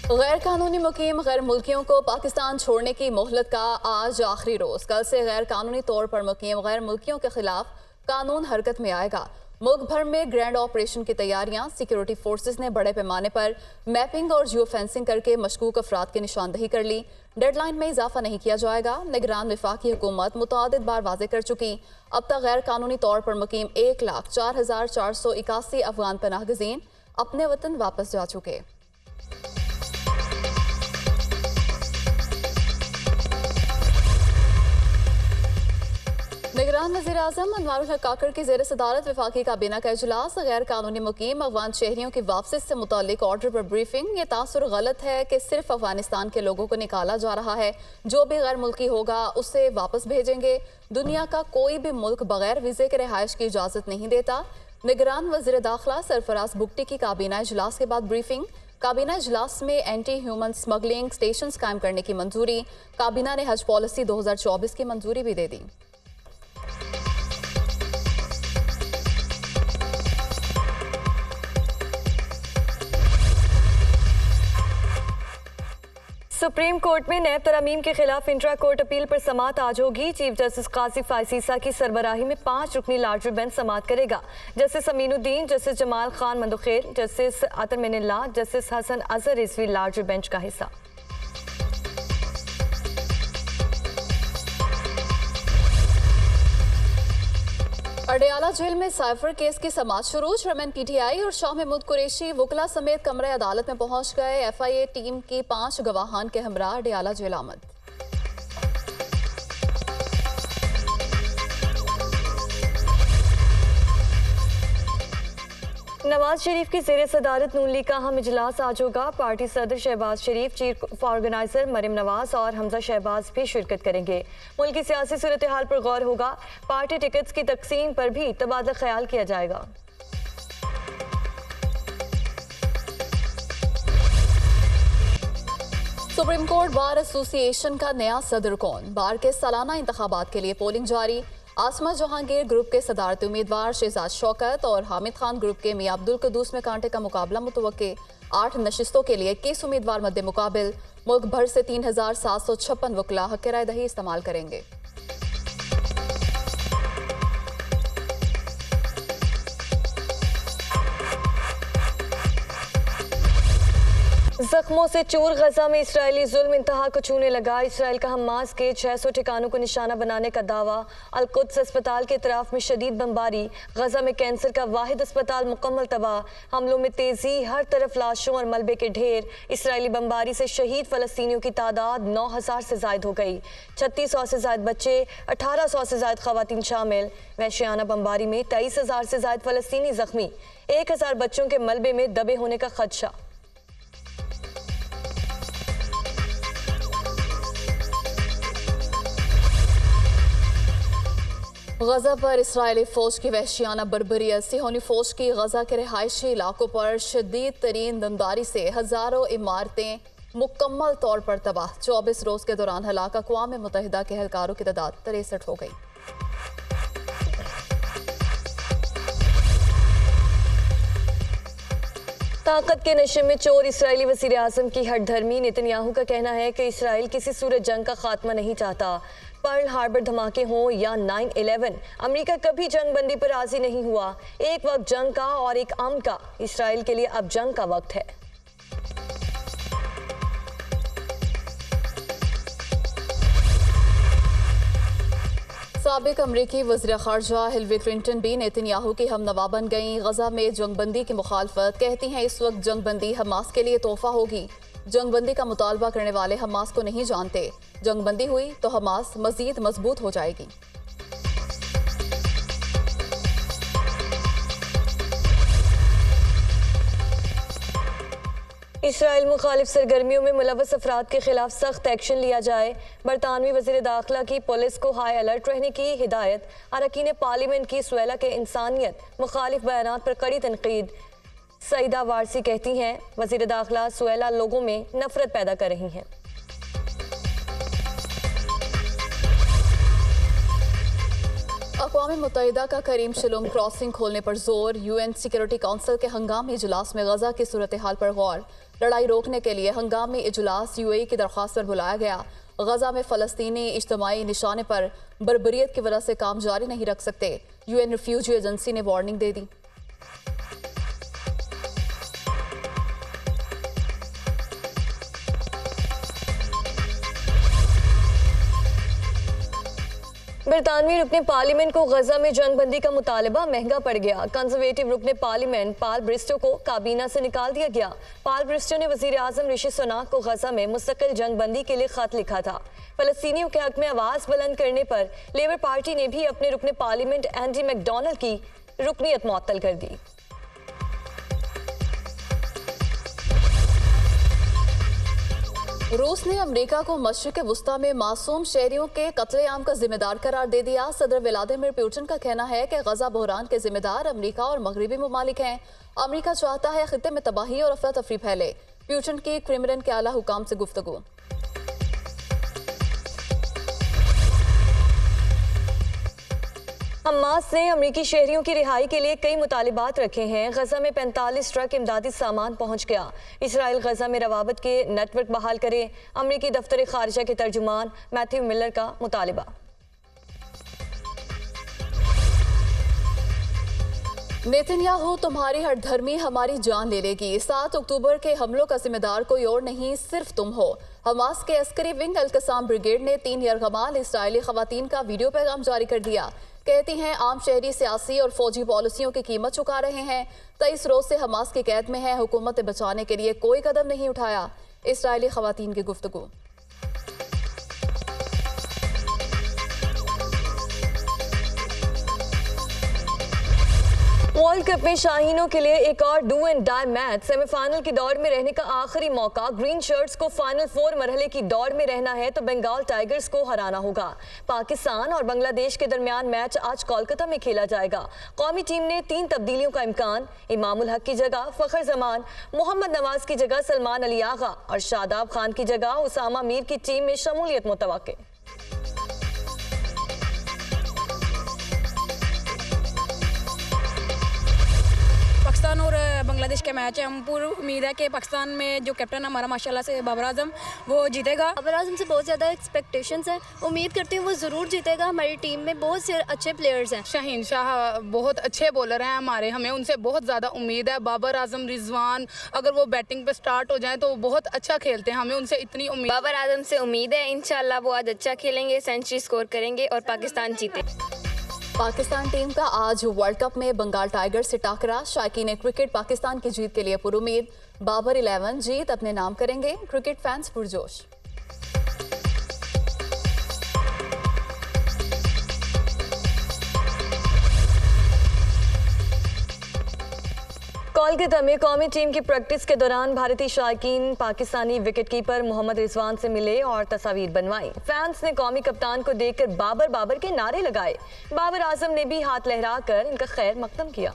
गैर कानूनी मुकीम गैर मुल्कियों को पाकिस्तान छोड़ने की मोहलत का आज आखिरी रोज। कल से गैर कानूनी तौर पर मुकीम गैर मुल्कियों के खिलाफ कानून हरकत में आएगा। मुल्क भर में ग्रैंड ऑपरेशन की तैयारियां। सिक्योरिटी फोर्सेस ने बड़े पैमाने पर मैपिंग और जियो फेंसिंग करके मशकूक अफराद की निशानदही कर ली। डेडलाइन में इजाफा नहीं किया जाएगा। निगरान वफाकी हुकूमत मुतअद्दिद बार वाज़ेह कर चुकी। अब तक गैर कानूनी तौर पर मुकीम 1,04,481 अफगान पनाहगज़ीन अपने वतन वापस जा चुके। निगरान वज़ीर आज़म अनवारुल हक काकड़ की ज़ेर सदारत वफाकी काबीना का इजलास। गैर कानूनी मुकीम अफगान शहरियों की वापसी से मुताल्लिक ऑर्डर पर ब्रीफिंग। ये तासुर गलत है कि सिर्फ अफगानिस्तान के लोगों को निकाला जा रहा है। जो भी गैर मुल्की होगा उसे वापस भेजेंगे। दुनिया का कोई भी मुल्क बगैर वीज़े के रिहाइश की इजाज़त नहीं देता। निगरान वज़ीर दाखिला सरफराज बुगटी की काबीना इजलास के बाद ब्रीफिंग। काबीना इजलास में एंटी ह्यूमन स्मगलिंग स्टेशन कायम करने की मंजूरी। काबीना ने हज पॉलिसी 2024 की मंजूरी भी दे दी। सुप्रीम कोर्ट में नैब तरमीम के खिलाफ इंट्रा कोर्ट अपील पर समाअत आज होगी। चीफ जस्टिस कासिफ फायसीसा की सरबराही में 5 रुकनी लार्जर बेंच समाअत करेगा। Justice Aminuddin, justice Jamal Khan Mandokhail, justice Athar Minallah, justice Hasan Azhar Rizvi larger bench का हिस्सा। अडयाला जेल में साइफर केस की समाअत शुरू। चेयरमैन पीटीआई और शाह महमूद कुरैशी वकला समेत कमरे अदालत में पहुंच गए। एफआईए टीम की 5 गवाहान के हमरा अडयाला जेल आमद। नवाज शरीफ की ज़ेर सदारत नून लीग का अहम इजलास आज होगा। पार्टी सदर शहबाज शरीफ, चीफ ऑर्गेनाइजर मरियम नवाज और हमजा शहबाज भी शिरकत करेंगे। मुल्क की सियासी सूरत हाल पर गौर होगा। पार्टी टिकट्स की तकसीम पर भी तबादला ख्याल किया जाएगा। सुप्रीम कोर्ट बार एसोसिएशन का नया सदर कौन? बार के सालाना इंतखाबात के लिए पोलिंग जारी। आसमा जहांगीर ग्रुप के सदारती उम्मीदवार शहजाद शौकत और हामिद खान ग्रुप के मियां अब्दुल कदूस में कांटे का मुकाबला मुतवक्के। 8 नशिस्तों के लिए 21 उम्मीदवार मद्दे मुकाबिल। मुल्क भर से 3,756 वकला हक राय दही इस्तेमाल करेंगे। जख्मों से चूर गजा में इसराइली जुल्म इंतहा को छूने लगा। इसराइल का हमास के 600 ठिकानों को निशाना बनाने का दावा। अल-कुद्स अस्पताल के इतराफ में शदीद बमबारी। गजा में कैंसर का वाहिद अस्पताल मुकम्मल तबाह। हमलों में तेजी, हर तरफ लाशों और मलबे के ढेर। इसराइली बमबारी से शहीद फ़लस्तीनियों की तादाद 9,000 से जायद हो गई। 3600 से जायद बच्चे, 1800 से जायद खवातीन शामिल। वहशियाना बमबारी में 23,000 से जायद फ़लस्तीनी जख्मी। 1,000 बच्चों के मलबे में दबे होने का खदशा। गजा पर इसराइली फौज की वहशियाना बर्बरियत। सिहोनी फौज की गजा के रिहायशी इलाकों पर शदीद तरीन दमदारी से हजारों इमारतें मुकम्मल तौर पर तबाह। 24 रोज के दौरान हलाक अक़वाम मुत्तहिदा के एहलकारों की तादाद 63 हो गई। ताकत के नशे में चोर इसराइली वज़ीर आज़म की हठधर्मी। नेतन्याहू का कहना है कि इसराइल किसी सूरत जंग का खात्मा नहीं चाहता। पर्ल हार्बर धमाके हों या 9/11, अमेरिका कभी जंग बंदी पर राजी नहीं हुआ। एक वक्त जंग का और एक अमन का। इसराइल के लिए अब जंग का वक्त है। साबिक अमरीकी वज़ीर ख़ारजा हिलरी क्लिंटन भी नेतन्याहू की हमनवा बन गईं। गजा में जंगबंदी की मुखालफत। कहती हैं इस वक्त जंगबंदी हमास के लिए तोहफा होगी। जंगबंदी का मुतालबा करने वाले हमास को नहीं जानते। जंगबंदी हुई तो हमास मजीद मजबूत हो जाएगी। इसराइल मुखालिफ सरगर्मियों में मुलव्वस अफराद के खिलाफ सख्त एक्शन लिया जाए। बरतानवी वज़ीर दाखिला की पुलिस को हाई अलर्ट रहने की हिदायत। अरकान पार्लियामेंट की सुएला के इंसानियत मुखालिफ बयानात पर कड़ी तनकीद। सईदा वारसी कहती हैं वज़ीर दाखिला सुएला लोगों में नफरत पैदा कर रही हैं। अक़वाम मुत्तहिदा का करीम शलूम क्रॉसिंग खोलने पर जोर। UN सिक्योरिटी काउंसिल के हंगामी इजलास में गजा की सूरत हाल पर गौर। लड़ाई रोकने के लिए हंगामी इजलास UAE की दरख्वास्त पर बुलाया गया। गजा में फ़लस्तीनी इज्तिमाई निशाने पर बर्बरियत की वजह से काम जारी नहीं रख सकते। UN रिफ्यूजी एजेंसी ने वार्निंग दे दी। बरतानवी रुकने पार्लियामेंट को गजा में जंगबंदी का मुतालबा महंगा पड़ गया। कंजर्वेटिव रुकने पार्लियामेंट पाल ब्रिस्टो को काबीना से निकाल दिया गया। पाल ब्रिस्टो ने वजीर आजम ऋषि सुनाक को गजा में मुस्तकिल जंगबंदी के लिए खत लिखा था। फलस्तीनियों के हक में आवाज बुलंद करने पर लेबर पार्टी ने भी अपने रुकने पार्लियामेंट एंडी मैकडोनल्ड की रुकनीत मुअत्तल कर दी। रूस ने अमेरिका को मशरिक़ वुस्ता में मासूम शहरियों के कत्लेआम का जिम्मेदार करार दे दिया। सदर व्लादिमीर पुतिन का कहना है कि गजा बहरान के जिम्मेदार अमेरिका और मगरबी ममालिक हैं। अमेरिका चाहता है खित्ते में तबाही और अफरा तफरी फैले। पुतिन की क्रेमलिन के आला हुकाम से गुफ्तगू। हमास ने अमरीकी शहरियों की रिहाई के लिए कई मुतालिबात रखे हैं। गजा में 45 ट्रक इमदादी सामान पहुंच गया। इसराइल गजा में रवाबत के नेटवर्क बहाल करे। अमरीकी दफ्तर खारिजा के तर्जुमान मैथ्यू मिलर का मुतालिबा। नेतन्याहू तुम्हारी हठधर्मी हमारी जान ले लेगी। 7 अक्टूबर के हमलों का जिम्मेदार कोई और नहीं, सिर्फ तुम हो। हमास के अस्करी विंग अल-कसाम ब्रिगेड ने 3 यरगमाल इसराइली खवातीन का वीडियो पैगाम जारी कर दिया। कहती हैं आम शहरी सियासी और फौजी पॉलिसियों की कीमत चुका रहे हैं। 23 रोज से हमास की कैद में है। हुकूमत बचाने के लिए कोई कदम नहीं उठाया। इसराइली खवातीन की गुफ्तगू। वर्ल्ड कप में शाहीनों के लिए एक और do and die match. Semifinal की दौड़ में रहने का आखिरी मौका। ग्रीन शर्ट्स को फाइनल 4 मरहले की दौड़ में रहना है तो बंगाल टाइगर्स को हराना होगा। पाकिस्तान और बांग्लादेश के दरमियान मैच आज कोलकाता में खेला जाएगा। कौमी टीम ने 3 तब्दीलियों का इम्कान। इमामुल हक की जगह फखर जमान, मोहम्मद नवाज की जगह सलमान अली आगा और शादाब खान की जगह उसामा मीर की टीम में शमूलियत मुतवक्के। पाकिस्तान और बांग्लादेश का मैच है। हम पूरी उम्मीद है कि पाकिस्तान में जो कैप्टन हमारा माशाल्लाह से बाबर आजम वो जीतेगा। बाबर आजम से बहुत ज़्यादा एक्सपेक्टेशंस हैं। उम्मीद करती हूँ वो ज़रूर जीतेगा। हमारी टीम में बहुत से अच्छे प्लेयर्स हैं। शाहीन शाह बहुत अच्छे बॉलर हैं हमारे, हमें उनसे बहुत ज़्यादा उम्मीद है। बाबर आजम, रिजवान अगर वो बैटिंग पे स्टार्ट हो जाएं तो बहुत अच्छा खेलते हैं, हमें उनसे इतनी उम्मीद। बाबर आजम से उम्मीद है इंशाल्लाह वो आज अच्छा खेलेंगे, सेंचुरी स्कोर करेंगे और पाकिस्तान जीते। पाकिस्तान टीम का आज वर्ल्ड कप में बंगाल टाइगर्स से टाकरा। शायकीन क्रिकेट पाकिस्तान की जीत के लिए पुरुमीद। बाबर 11 जीत अपने नाम करेंगे। Cricket fans पुरजोश। कोलकाता में कौमी टीम की प्रैक्टिस के दौरान भारतीय शायकीन पाकिस्तानी विकेटकीपर मोहम्मद रिजवान से मिले और तस्वीर बनवाई। फैंस ने कौमी कप्तान को देखकर बाबर बाबर के नारे लगाए। बाबर आजम ने भी हाथ लहराकर इनका खैर मकदम किया।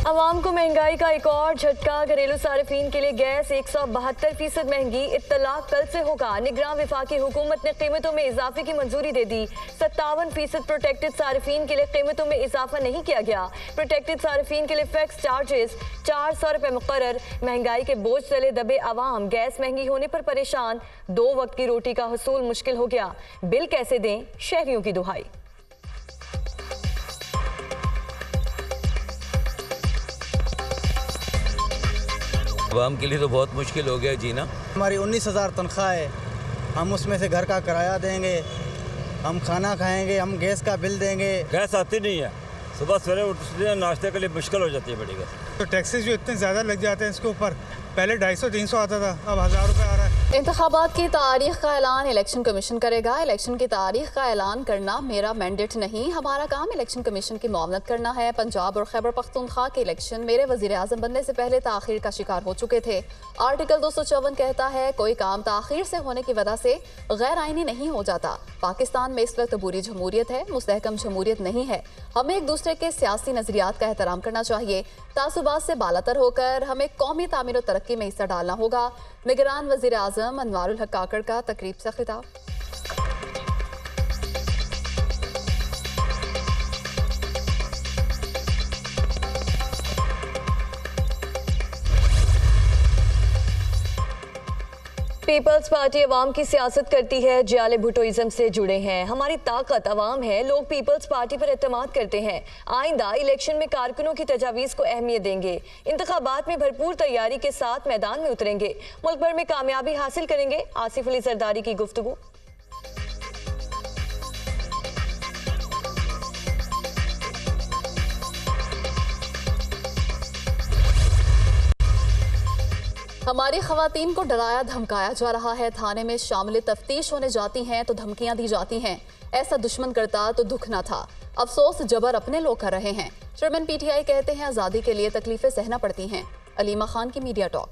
अवाम को महंगाई का एक और झटका। घरेलू सार्फिन के लिए गैस 172% महंगी। इत्तलाक कल से होगा। निगरान वफाकी हुकूमत ने कीमतों में इजाफे की मंजूरी दे दी। 57% प्रोटेक्टेड सार्फिन के लिए कीमतों में इजाफा नहीं किया गया। प्रोटेक्टेड सार्फिन के लिए फिक्स चार्जेस 400 रुपये मुकर्रर। महंगाई के बोझ तले दबे अवाम गैस महंगी होने पर परेशान। 2 वक्त की रोटी का हसूल मुश्किल हो गया। बिल कैसे दें, शहरियों की दुहाई। आवाम के लिए तो बहुत मुश्किल हो गया जीना। हमारी 19,000 तनख्वाह है, हम उसमें से घर का किराया देंगे, हम खाना खाएंगे, हम गैस का बिल देंगे। गैस आती नहीं है, सुबह सवेरे उठते हैं नाश्ते के लिए मुश्किल हो जाती है बड़ी गैस। तो टैक्सेस जो इतने ज़्यादा लग जाते हैं इसके ऊपर, पहले 250-300 आता था, अब 1000 रुपये आ रहा है। इंतखाबात की तारीख का ऐलान इलेक्शन कमीशन करेगा। इलेक्शन की तारीख का ऐलान करना मेरा मैंडेट नहीं, हमारा काम इलेक्शन कमीशन की मुआवनत करना है। पंजाब और खैबर पख्तूनख्वा के इलेक्शन मेरे वजीर आजम बनने से पहले ताखीर का शिकार हो चुके थे। आर्टिकल 254 कहता है कोई काम ताखीर से होने की वजह से गैर आइनी नहीं हो जाता। पाकिस्तान में इस वक्त बुरी जमहूरियत है, मुस्तहकम जमहूरियत नहीं है। हमें एक दूसरे के सियासी नजरियात का एहतराम करना चाहिए। तासुबात से बालातर होकर हमें कौमी तामीर और तरक्की में हिस्सा डालना होगा। निगरान वजीर आजम अनवारुल हक काकड़ का तकरीब से खिताब। पीपल्स पार्टी अवाम की सियासत करती है, जियाले भुट्टोइज्म से जुड़े हैं। हमारी ताकत अवाम है, लोग पीपल्स पार्टी पर एतमाद करते हैं। आइंदा इलेक्शन में कारकुनों की तजावीज़ को अहमियत देंगे, इंतखाबात में भरपूर तैयारी के साथ मैदान में उतरेंगे, मुल्क भर में कामयाबी हासिल करेंगे। आसिफ अली जरदारी की गुफ्तगू। हमारी खवातीन को डराया धमकाया जा रहा है। थाने में शामिल तफ्तीश होने जाती हैं तो धमकियां दी जाती हैं। ऐसा दुश्मन करता तो दुख न था। अफसोस जबर अपने लोग कर रहे हैं। चेयरमैन पीटीआई कहते हैं आज़ादी के लिए तकलीफें सहना पड़ती हैं। अलीमा खान की मीडिया टॉक।